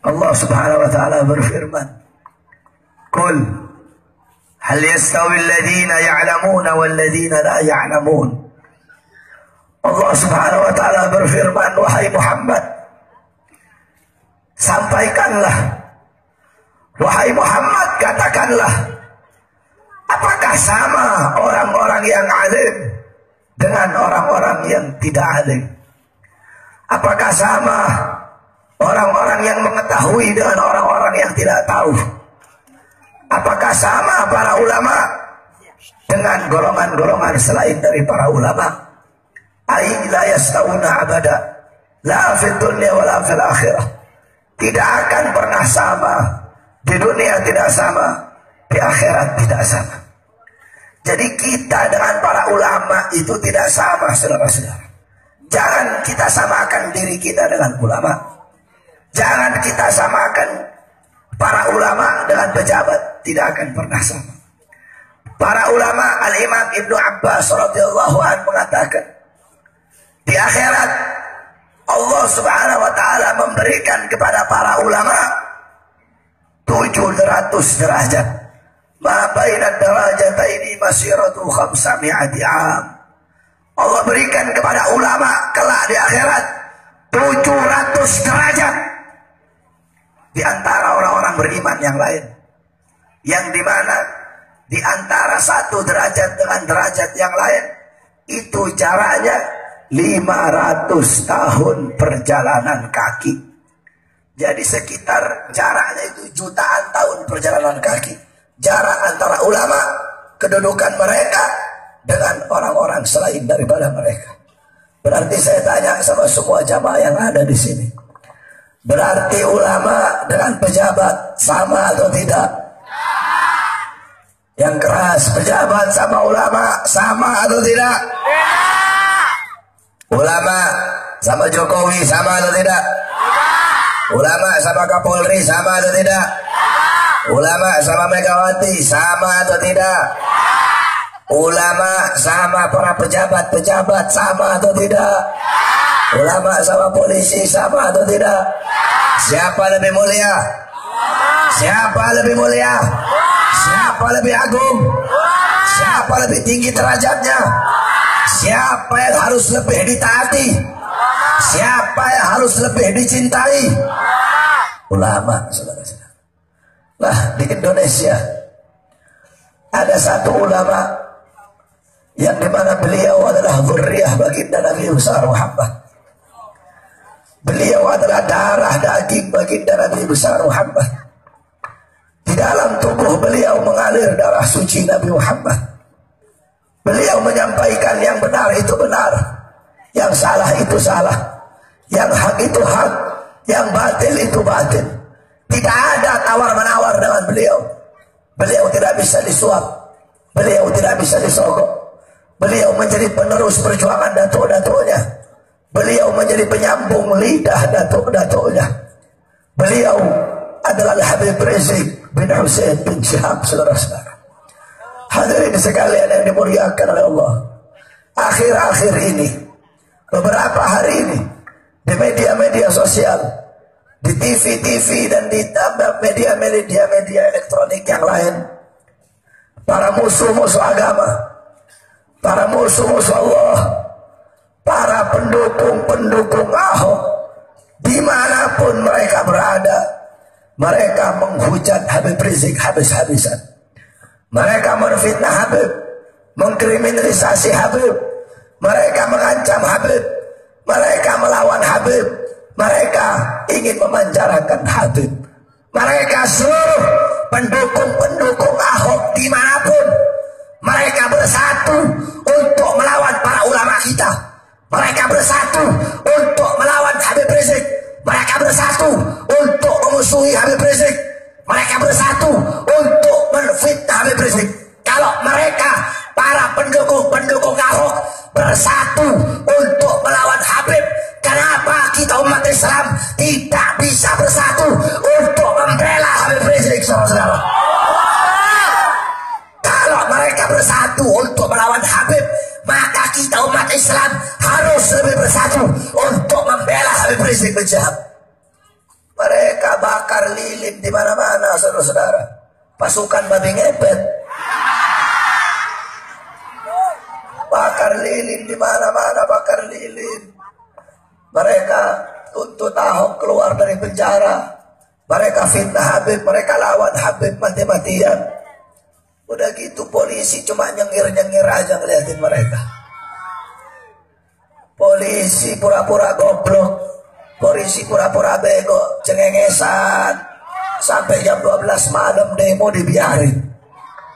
Allah Subhanahu wa taala berfirman, "Qul hal yastawi alladziina ya'lamuuna wal ladziina la ya'lamuun." Allah Subhanahu wa taala berfirman, wahai Muhammad, sampaikanlah, wahai Muhammad, katakanlah, apakah sama orang-orang yang alim dengan orang-orang yang tidak alim? Apakah sama orang-orang yang mengetahui dengan orang-orang yang tidak tahu? Apakah sama para ulama dengan golongan-golongan selain dari para ulama? Ai la yastawuna abada, la fid dunya wala fil akhirah. Tidak akan pernah sama, di dunia tidak sama, di akhirat tidak sama. Jadi kita dengan para ulama itu tidak sama, saudara-saudara. Jangan kita samakan diri kita dengan ulama. Jangan kita samakan para ulama dengan pejabat, tidak akan pernah sama. Para ulama, Al-Imam Ibnu Abbas radhiyallahu anhu mengatakan, di akhirat Allah Subhanahu wa taala memberikan kepada para ulama 700 derajat. Ma baina darajataini masiratu 500 am. Allah berikan kepada ulama kelak di akhirat 700 derajat di antara orang-orang beriman yang lain, yang dimana di antara satu derajat dengan derajat yang lain itu jaraknya 500 tahun perjalanan kaki. Jadi sekitar jaraknya itu jutaan tahun perjalanan kaki. Jarak antara ulama, kedudukan mereka dengan orang-orang selain daripada mereka. Berarti saya tanya sama semua jamaah yang ada di sini, berarti ulama dengan pejabat sama atau tidak? Yang keras, pejabat sama ulama sama atau tidak? Ulama sama Jokowi sama atau tidak? Ulama sama Kapolri sama atau tidak? Ulama sama Megawati sama atau tidak? Ulama sama para pejabat-pejabat sama atau tidak? Ulama sama polisi sama atau tidak? Siapa lebih mulia? Siapa lebih mulia? Siapa lebih agung? Siapa lebih tinggi derajatnya? Siapa yang harus lebih ditaati? Siapa yang harus lebih dicintai? Ulama, saudara-saudara. Nah, di Indonesia ada satu ulama yang dimana beliau adalah dzurriyyah baginda Nabi besar Muhammad. Beliau adalah darah daging baginda Nabi besar Muhammad. Di dalam tubuh beliau mengalir darah suci Nabi Muhammad. Beliau menyampaikan yang benar itu benar, yang salah itu salah, yang hak itu hak, yang batil itu batil. Tidak ada tawar-menawar dengan beliau. Beliau tidak bisa disuap, beliau tidak bisa disogok. Beliau menjadi penerus perjuangan datuk-datuknya. Beliau menjadi penyambung lidah datuk-datuknya. Beliau adalah Habib Rizik bin Hussein bin Syihab, saudara-saudara. Hadirin sekalian yang dimuliakan oleh Allah. Akhir-akhir ini, beberapa hari ini, di media-media sosial, di TV-TV dan di media elektronik yang lain, para musuh-musuh agama, para musuh-musuh Allah, para pendukung-pendukung Ahok, dimanapun mereka berada, mereka menghujat Habib Rizik habis-habisan. Mereka menfitnah Habib, mengkriminalisasi Habib, mereka mengancam Habib, mereka melawan Habib, mereka ingin memenjarakan Habib. Mereka seluruh pendukung-pendukung Ahok dimanapun, mereka bersatu untuk melawan para ulama kita. Mereka bersatu untuk melawan Habib Rizik. Mereka bersatu untuk memusuhi Habib Rizik. Mereka bersatu untuk menfitnah Habib Rizik. Kalau mereka, para pendukung-pendukung Ahok, bersatu untuk melawan Habib, kenapa kita umat Islam tidak bisa bersatu untuk membela Habib Rizik, saudara-saudara? Kalau mereka bersatu untuk melawan Habib, maka kita umat Islam harus lebih bersatu untuk membela Habib Rizik bin Syihab. Mereka bakar lilin di mana-mana, saudara-saudara. Pasukan babi ngepet. Bakar lilin di mana-mana, bakar lilin. Mereka tuntut Ahok keluar dari penjara. Mereka fitnah Habib, mereka lawan Habib mati-matian. Udah gitu polisi cuma nyengir-nyengir aja ngeliatin mereka. Polisi pura-pura goblok, polisi pura-pura bego, cengengesan. Sampai jam 12 malam demo dibiarin.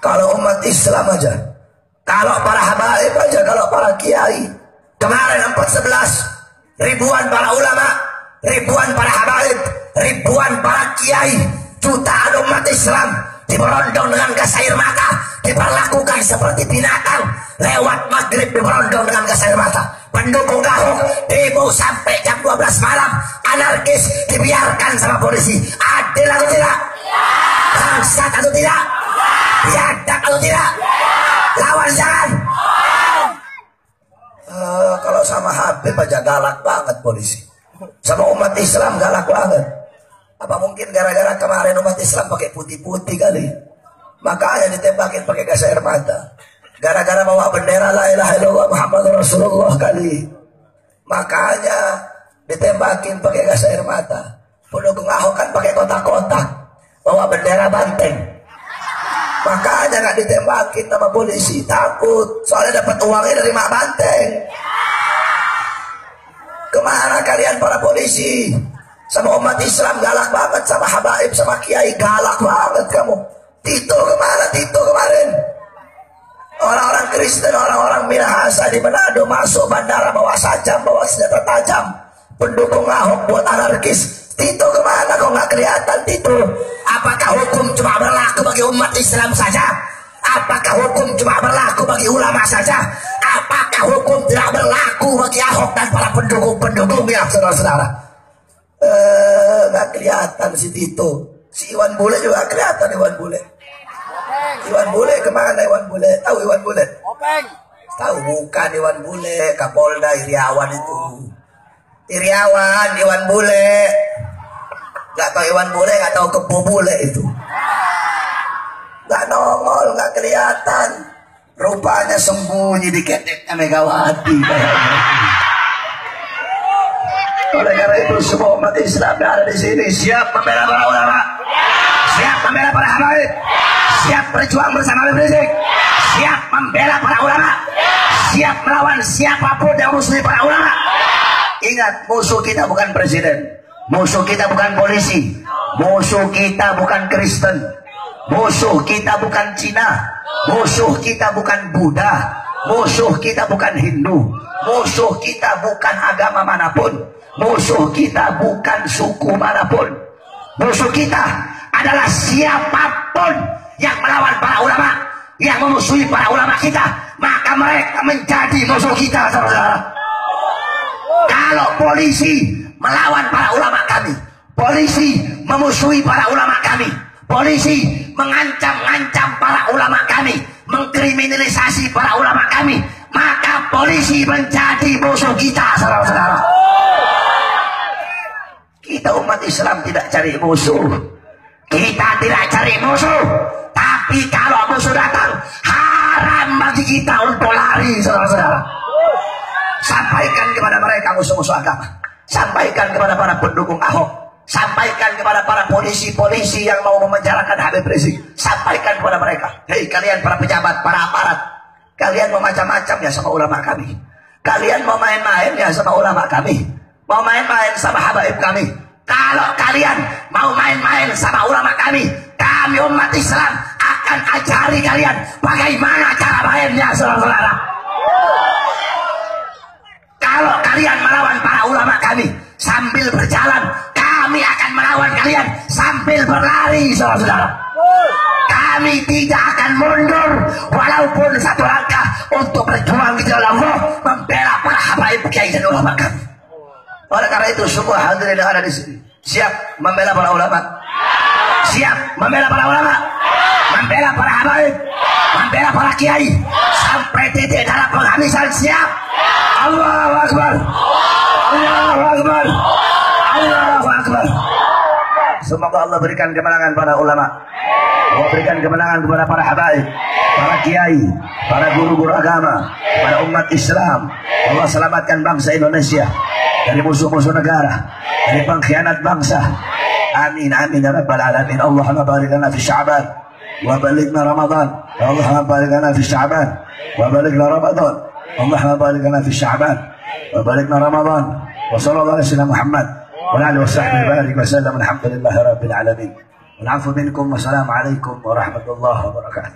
Kalau umat Islam aja, kalau para habaib aja, kalau para kiai. Kemarin 4/11, ribuan para ulama, ribuan para habaib, ribuan para kiai, jutaan umat Islam diberondong dengan gas air mata, diperlakukan seperti binatang. Lewat maghrib diberondong dengan gas air mata. Pendukung Ahok demo sampai jam 12 malam, anarkis dibiarkan sama polisi. Adil atau tidak? Bangsat atau tidak? Biadab atau tidak? Lawan jangan. Kalau sama Habib aja galak banget polisi, sama umat Islam galak banget. Apa mungkin gara-gara kemarin umat Islam pakai putih-putih kali, makanya ditembakin pakai gas air mata? Gara-gara bawa bendera la ilaha illallah Muhammadur Rasulullah kali, makanya ditembakin pakai gas air mata. Pendukung Ahok kan pakai kotak-kotak, bawa bendera banteng, makanya nggak ditembakin sama polisi, takut soalnya dapat uangnya dari mak banteng. Kemana kalian para polisi? Sama umat Islam galak banget, sama habaib, sama kiai galak banget kamu. Tito kemana Tito kemarin? Orang-orang Kristen, orang-orang Minahasa di Manado masuk bandara bawa sajam, bawa senjata tajam. Pendukung Ahok buat anarkis. Tito kemana kok nggak kelihatan Tito? Apakah hukum cuma berlaku bagi umat Islam saja? Apakah hukum cuma berlaku bagi ulama saja? Apakah hukum tidak berlaku bagi Ahok dan para pendukung-pendukungnya, saudara-saudara? Nggak kelihatan si Tito. Si Iwan Bule juga kelihatan. Iwan Bule kemana? Iwan Bule, tahu Iwan Bule? Tahu bukan Iwan Bule, Kapolda Iriawan itu. Iwan Bule. Nggak tahu Iwan Bule, nggak tahu Kebo Bule itu. Nggak nongol, nggak kelihatan. Rupanya sembunyi di keteknya Megawati. Oleh karena itu semua umat Islam yang ada di sini siap membela para ulama, siap membela para habaib, siap berjuang bersama Habib Rizik, siap membela para ulama, siap melawan siapapun yang musuhi para ulama. Ingat, musuh kita bukan presiden, musuh kita bukan polisi, musuh kita bukan Kristen, musuh kita bukan Cina, musuh kita bukan Buddha, musuh kita bukan Hindu, musuh kita bukan agama manapun. Musuh kita bukan suku manapun. Musuh kita adalah siapapun yang melawan para ulama, yang memusuhi para ulama kita, maka mereka menjadi musuh kita, saudara. Kalau polisi melawan para ulama kami, polisi memusuhi para ulama kami, polisi mengancam-ancam para ulama kami, mengkriminalisasi para ulama kami, maka polisi menjadi musuh kita, saudara-saudara. Kita umat Islam tidak cari musuh, kita tidak cari musuh, tapi kalau musuh datang, haram bagi kita untuk lari, saudara-saudara. Sampaikan kepada mereka musuh-musuh agama, sampaikan kepada para pendukung Ahok, sampaikan kepada para polisi-polisi yang mau memenjarakan Habib Rizik, sampaikan kepada mereka, hei kalian para pejabat, para aparat, kalian mau macam-macam ya sama ulama kami, kalian mau main-main ya sama ulama kami, mau main-main sama habaib kami. Kalau kalian mau main-main sama ulama kami umat Islam akan ajari kalian bagaimana cara mainnya, saudara-saudara. Kalau kalian melawan para ulama kami sambil berjalan, kami akan melawan kalian sambil berlari, saudara-saudara. Kami tidak akan mundur walaupun satu langkah untuk berjuang di jalan Allah, membela para habaib kiai dan ulama kami. Oleh karena itu semua hadirin yang ada di sini siap membela para ulama, siap membela para ulama, membela para habaib, membela para kiai sampai titik darah penghabisan. Siap. Allahu Akbar, Allahu Akbar, Allahu Akbar. Semoga Allah berikan kemenangan pada ulama. Allah berikan kemenangan kepada para habaib, para kiai, para guru-guru agama, pada umat Islam. Allah selamatkan bangsa Indonesia dari musuh-musuh negara, dari pengkhianat bangsa. Amin amin ya rabbal alamin. Allahumma barik lana fi Sya'ban wa balighna Ramadan. Allahumma barik lana fi Sya'ban wa balighna Ramadan. Allahumma barik lana fi Sya'ban wa balighna Ramadan. Wa sallallahu alaihi wasallam Muhammad wa alihi wa sahbihi barik wa sallam. Alhamdulillahi rabbil alamin. Wal 'afwu minkum. Wassalamu alaikum warahmatullahi wabarakatuh.